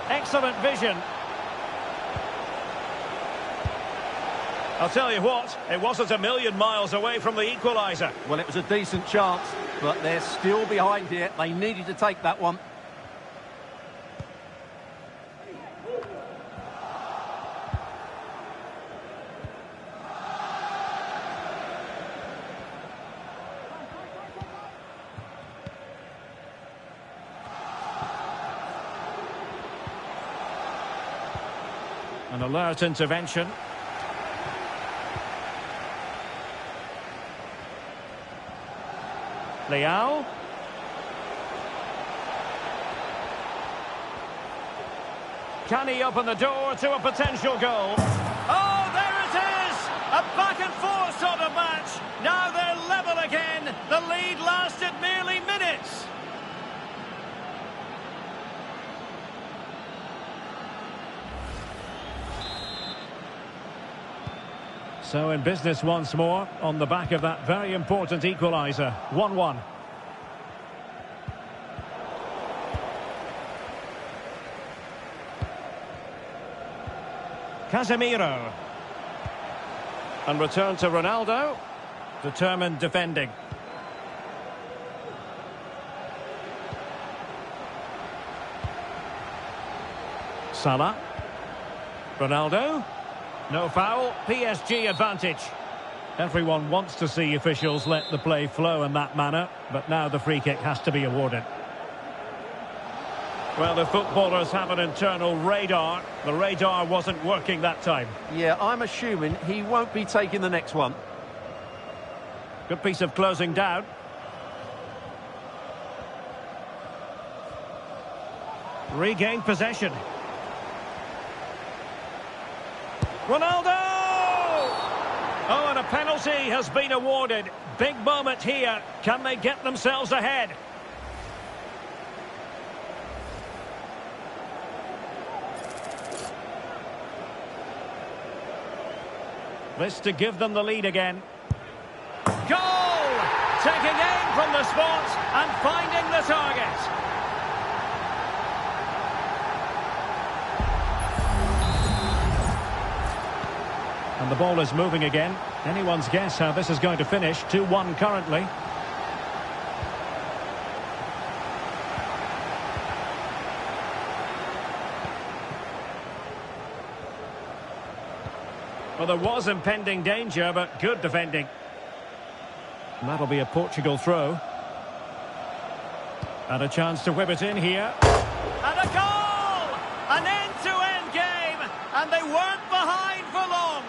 Excellent vision. I'll tell you what, it wasn't a million miles away from the equaliser. Well, it was a decent chance, but they're still behind here. They needed to take that one. An alert intervention. Leao. Can he open the door to a potential goal? Oh, there it is! A back and forth sort of match. Now they're level again. The lead lasted merely minutes. So in business once more, on the back of that very important equaliser. 1-1. Casemiro. And return to Ronaldo. Determined defending. Salah. Ronaldo. No foul, PSG advantage. Everyone wants to see officials let the play flow in that manner, but now the free kick has to be awarded. Well, the footballers have an internal radar. The radar wasn't working that time. Yeah, I'm assuming he won't be taking the next one. Good piece of closing down. Regained possession. Ronaldo! Oh, and a penalty has been awarded. Big moment here. Can they get themselves ahead? This to give them the lead again. Goal! Taking aim from the spot and finding the target. And the ball is moving again. Anyone's guess how this is going to finish. 2-1 currently. Well, there was impending danger, but good defending. And that'll be a Portugal throw. And a chance to whip it in here. And a goal! An end-to-end game! And they weren't behind for long.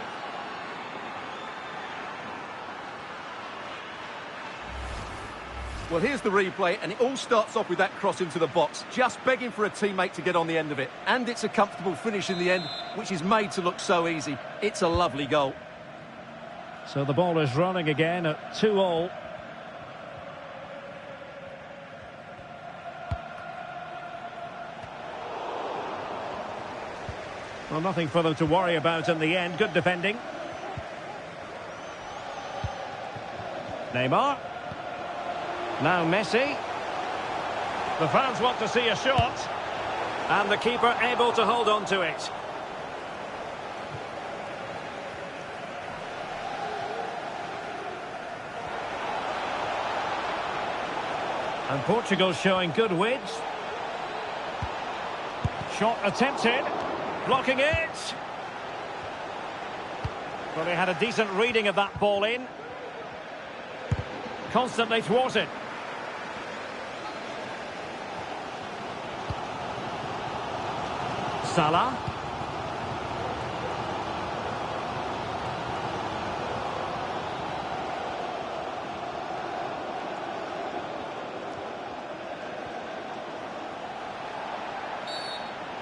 Well, here's the replay, and it all starts off with that cross into the box, just begging for a teammate to get on the end of it. And it's a comfortable finish in the end, which is made to look so easy. It's a lovely goal. So the ball is running again at 2-2. Well, nothing for them to worry about in the end. Good defending. Neymar. Now Messi. The fans want to see a shot. And the keeper able to hold on to it. And Portugal showing good width. Shot attempted. Blocking it. Well, they had a decent reading of that ball in. Constantly thwarted. Salah.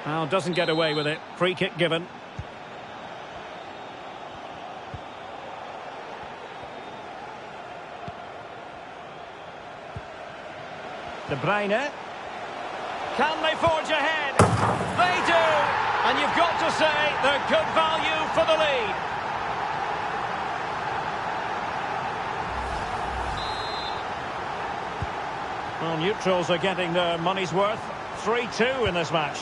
Now doesn't get away with it. Free kick given. De Bruyne. Can they forge ahead? They do! And you've got to say they're good value for the lead. Well, neutrals are getting their money's worth. 3-2 in this match.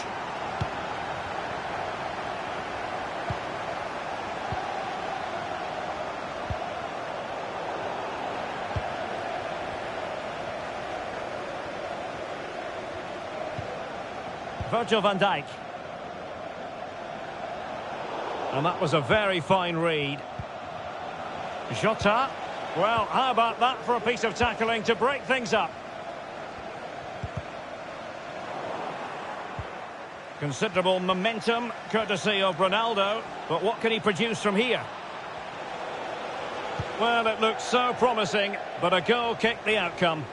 Virgil van Dijk. And that was a very fine read. Jota. Well, how about that for a piece of tackling to break things up? Considerable momentum, courtesy of Ronaldo. But what can he produce from here? Well, it looks so promising, but a goal kicked the outcome.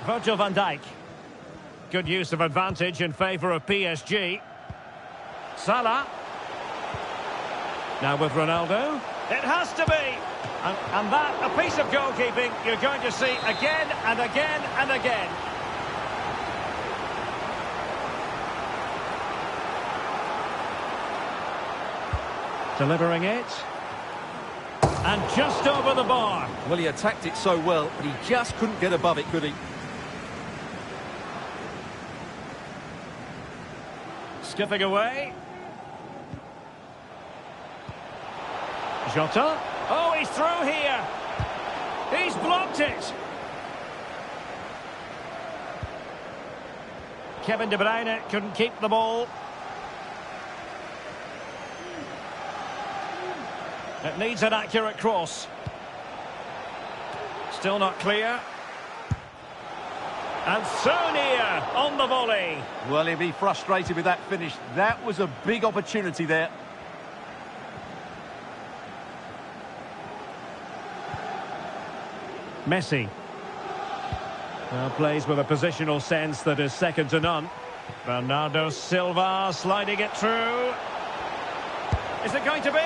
Virgil van Dijk. Good use of advantage in favour of PSG. Salah. Now with Ronaldo. It has to be. And that, a piece of goalkeeping you're going to see again and again and again. Delivering it. And just over the bar. Well, he attacked it so well, but he just couldn't get above it, could he? Skipping away. Jota. Oh, he's through here. He's blocked it. Kevin De Bruyne couldn't keep the ball. It needs an accurate cross. Still not clear. And so near on the volley. Well, he'll be frustrated with that finish. That was a big opportunity there. Messi. Well, plays with a positional sense that is second to none. Bernardo Silva sliding it through. Is it going to be?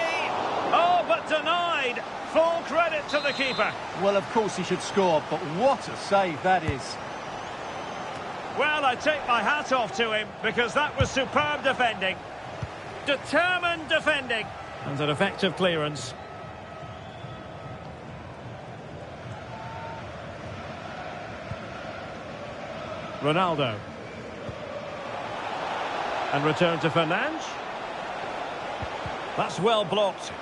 Oh, but denied. Full credit to the keeper. Well, of course he should score, but what a save that is. Well, I take my hat off to him because that was superb defending. Determined defending. And an effective clearance. Ronaldo. And return to Fernandes. That's well blocked.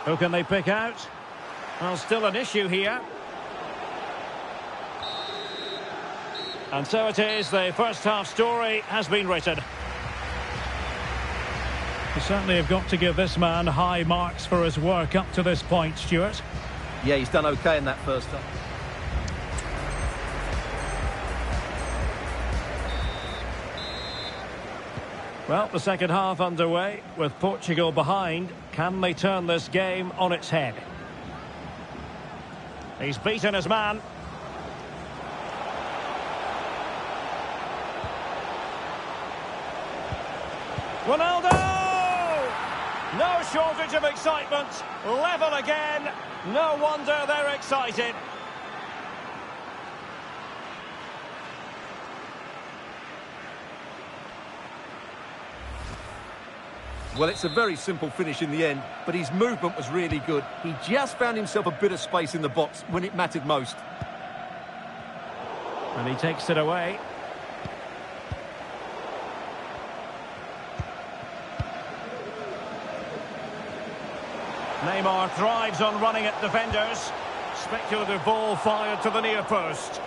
Who can they pick out? Well, still an issue here. And so it is, the first half story has been written. You certainly have got to give this man high marks for his work up to this point, Stuart. Yeah, he's done okay in that first half. Well, the second half underway with Portugal behind. Can they turn this game on its head? He's beaten his man. Ronaldo! No shortage of excitement. Level again. No wonder they're excited. Well, it's a very simple finish in the end, but his movement was really good. He just found himself a bit of space in the box when it mattered most. And he takes it away. Neymar thrives on running at defenders. Speculative ball fired to the near post.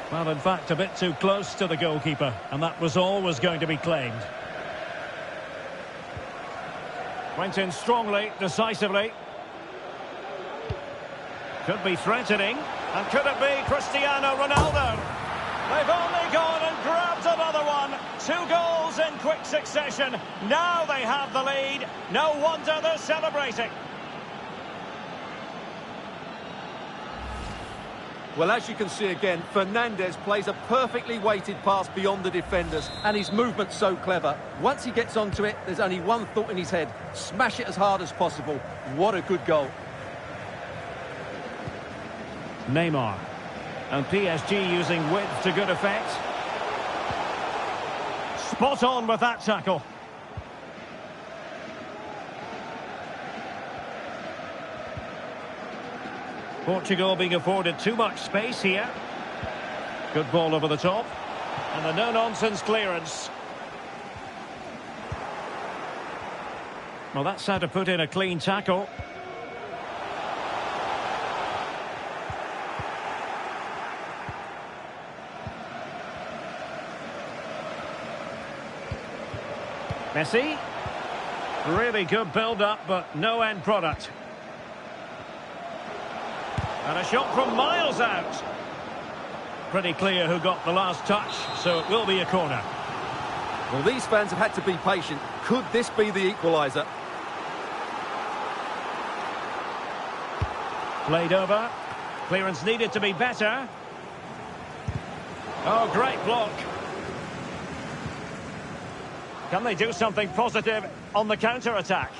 Well, in fact, a bit too close to the goalkeeper, and that was always going to be claimed. Went in strongly, decisively. Could be threatening. And could it be Cristiano Ronaldo? They've only gone and grabbed another one. 2 goals in quick succession. Now they have the lead. No wonder they're celebrating. Well, as you can see again, Fernandes plays a perfectly weighted pass beyond the defenders, and his movement's so clever. Once he gets onto it, there's only one thought in his head: smash it as hard as possible. What a good goal. Neymar. And PSG using width to good effect. Spot on with that tackle. Portugal being afforded too much space here. Good ball over the top. And the no-nonsense clearance. Well, that's how to put in a clean tackle. Messi. Really good build-up, but no end product. And a shot from miles out. Pretty clear who got the last touch, so it will be a corner. Well, these fans have had to be patient. Could this be the equaliser? Played over. Clearance needed to be better. Oh, great block. Can they do something positive on the counter-attack?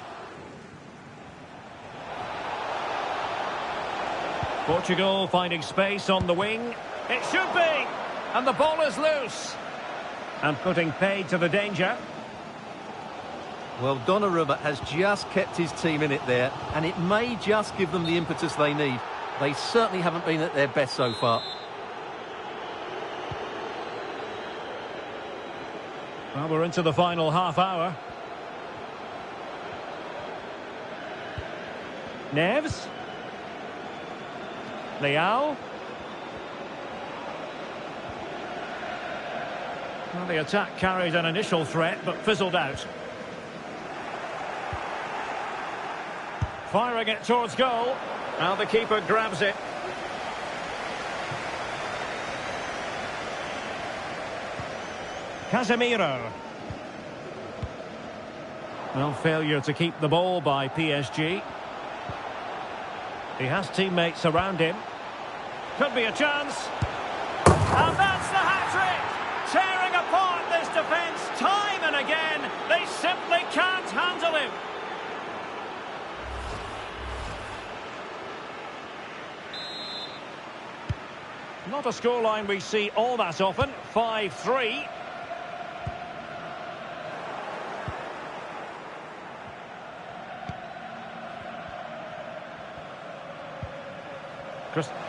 Portugal finding space on the wing. It should be! And the ball is loose. And putting paid to the danger. Well, Donnarumma has just kept his team in it there, and it may just give them the impetus they need. They certainly haven't been at their best so far. Well, we're into the final half hour. Neves. Leao. Well, the attack carried an initial threat, but fizzled out. Firing it towards goal. Now the keeper grabs it. Casemiro. Well, failure to keep the ball by PSG. He has teammates around him. Could be a chance. And that's the hat-trick! Tearing apart this defence time and again. They simply can't handle him. Not a scoreline we see all that often. 5-3.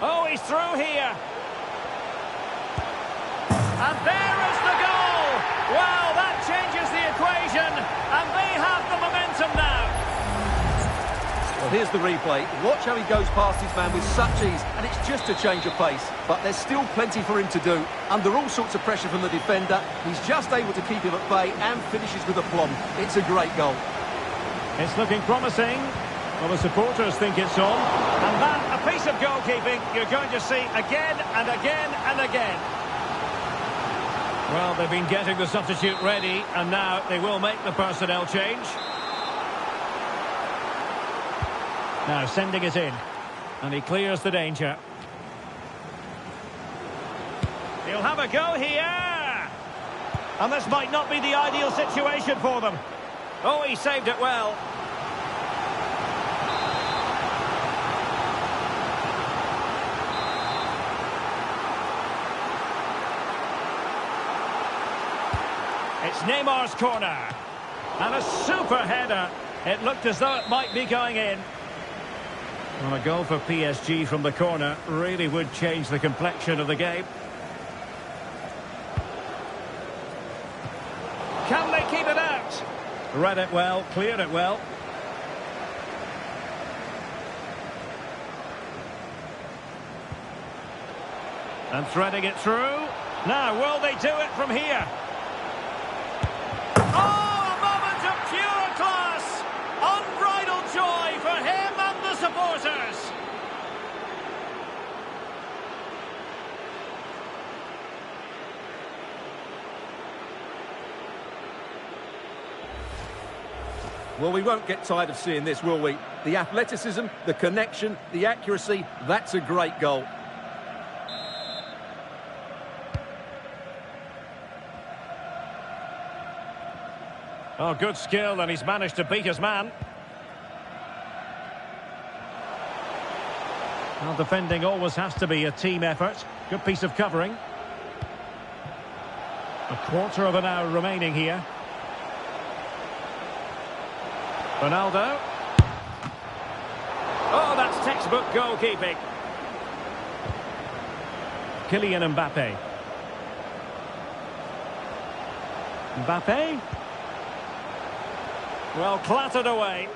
Oh, he's through here. And there is the goal. Wow, that changes the equation. And they have the momentum now. Well, here's the replay. Watch how he goes past his man with such ease, and it's just a change of pace. But there's still plenty for him to do. Under all sorts of pressure from the defender, he's just able to keep him at bay and finishes with aplomb. It's a great goal. It's looking promising. Well, the supporters think it's on. And that, a piece of goalkeeping you're going to see again and again and again. Well, they've been getting the substitute ready, and now they will make the personnel change. Now sending it in. And he clears the danger. He'll have a go here. And this might not be the ideal situation for them. Oh, he saved it well. It's Neymar's corner. And a super header. It looked as though it might be going in. Well, a goal for PSG from the corner really would change the complexion of the game. Can they keep it out? Read it well, cleared it well. And threading it through. Now, will they do it from here? Oh, a moment of pure class! Unbridled joy for him and the supporters! Well, we won't get tired of seeing this, will we? The athleticism, the connection, the accuracy, that's a great goal. Oh, good skill, and he's managed to beat his man. Well, defending always has to be a team effort. Good piece of covering. A quarter of an hour remaining here. Ronaldo. Oh, that's textbook goalkeeping. Kylian Mbappe. Mbappe. Well, clattered away.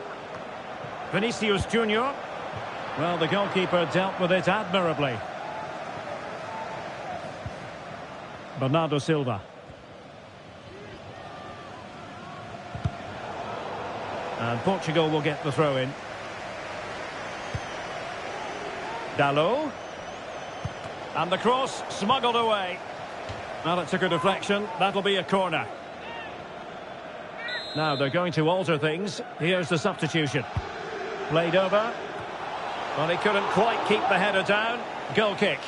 Vinicius Junior. Well, the goalkeeper dealt with it admirably. Bernardo Silva. And Portugal will get the throw in. Dalot. And the cross smuggled away. Well, it took a deflection. That'll be a corner. Now they're going to alter things. Here's the substitution. Played over. Well, he couldn't quite keep the header down. Goal kick.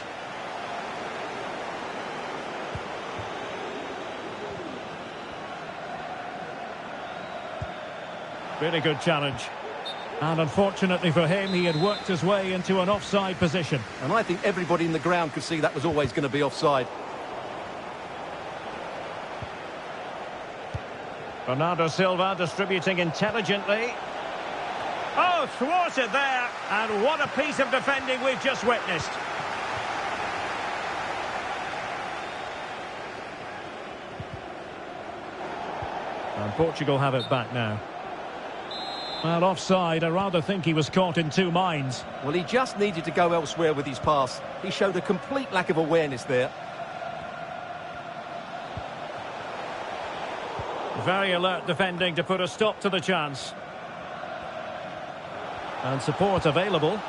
Really good challenge. And unfortunately for him, he had worked his way into an offside position. And I think everybody in the ground could see that was always going to be offside. Bernardo Silva distributing intelligently. Oh, thwarted there. And what a piece of defending we've just witnessed. And Portugal have it back now. Well, offside, I rather think he was caught in two minds. Well, he just needed to go elsewhere with his pass. He showed a complete lack of awareness there. Very alert defending to put a stop to the chance. And support available.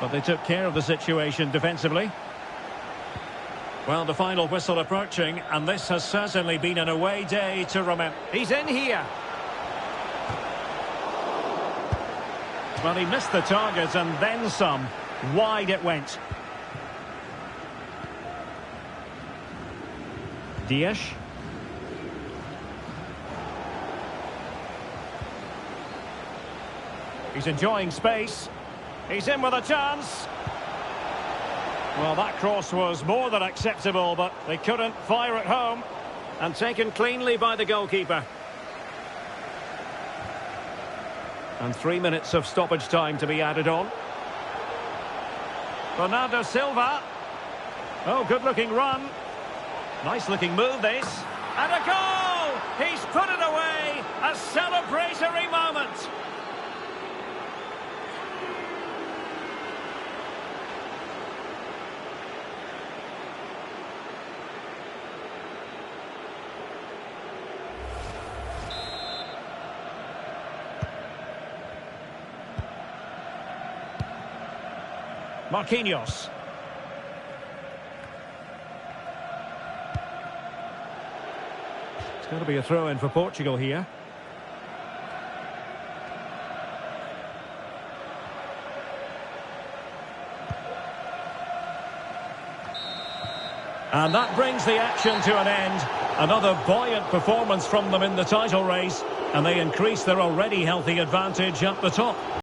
But they took care of the situation defensively. Well, the final whistle approaching, and this has certainly been an away day to remember. He's in here. Well, he missed the target and then some. Wide it went. Dias. He's enjoying space. He's in with a chance. Well, that cross was more than acceptable, but they couldn't fire it home. And taken cleanly by the goalkeeper. And 3 minutes of stoppage time to be added on. Bernardo Silva. Oh, good-looking run. Nice-looking move, this. And a goal! He's put it away! A celebratory moment! Marquinhos. It's going to be a throw-in for Portugal here. And that brings the action to an end. Another buoyant performance from them in the title race, and they increase their already healthy advantage at the top.